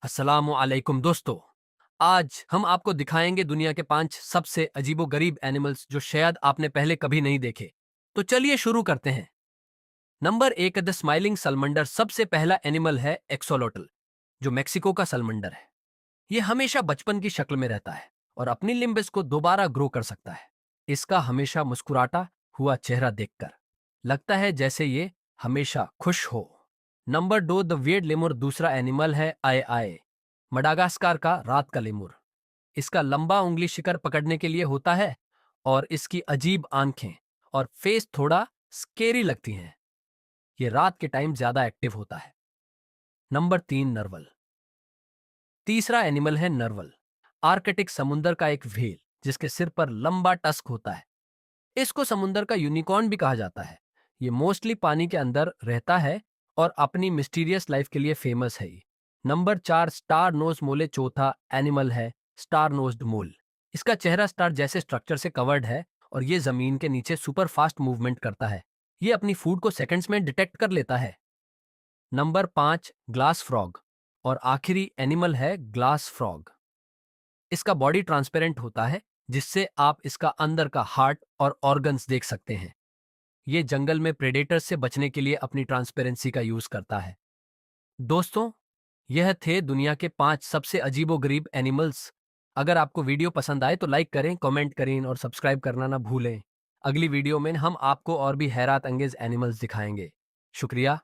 अस्सलाम वालेकुम दोस्तों। आज हम आपको दिखाएंगे दुनिया के 5 सबसे अजीबो-गरीब एनिमल्स जो शायद आपने पहले कभी नहीं देखे। तो चलिए शुरू करते हैं। Number 1 the smiling salamander. सबसे पहला एनिमल है एक्सोलोटल, जो मेक्सिको का सलमंडर है। ये हमेशा बचपन की शक्ल में रहता है और अपनी लिम्बस को दोबारा ग्रो कर सकता है। इसका हमेशा मुस्कुराता हुआ चेहरा देखकर लगता है जैसे ये हमेशा खुश हो। Number 2 the weird lemur. दूसरा एनिमल है आए आए, मडागास्कार का रात का लेमुर। इसका लंबा उंगली शिकार पकड़ने के लिए होता है और इसकी अजीब आंखें और फेस थोड़ा स्केरी लगती हैं। ये रात के टाइम ज्यादा एक्टिव होता है। नंबर 3 नर्वल। तीसरा एनिमल है नर्वल, आर्कटिक समुंदर का एक व्हेल जिसके सिर पर लंबा टस्क होता है। इसको समुंदर का यूनिकॉर्न भी कहा जाता है। ये मोस्टली पानी के अंदर रहता है और अपनी मिस्टीरियस लाइफ के लिए फेमस है। नंबर 4 स्टार नोज मोले। चौथा एनिमल है स्टार नोज्ड मोल। इसका चेहरा स्टार जैसे स्ट्रक्चर से कवर्ड है और ये जमीन के नीचे सुपर फास्ट मूवमेंट करता है। ये अपनी फूड को सेकंड्स में डिटेक्ट कर लेता है। Number 5 glass frog. और आखिरी एनिमल है ग्लास फ्रॉग। इसका बॉडी ट्रांसपेरेंट होता है जिससे आप इसका अंदर का हार्ट और ऑर्गन्स देख सकते हैं। ये जंगल में प्रेडेटर्स से बचने के लिए अपनी ट्रांसपेरेंसी का यूज करता है। दोस्तों, यह थे दुनिया के 5 सबसे अजीबोगरीब एनिमल्स। अगर आपको वीडियो पसंद आए तो लाइक करें, कमेंट करें और सब्सक्राइब करना ना भूलें। अगली वीडियो में हम आपको और भी हैरत अंगेज एनिमल्स दिखाएंगे। शुक्रिया।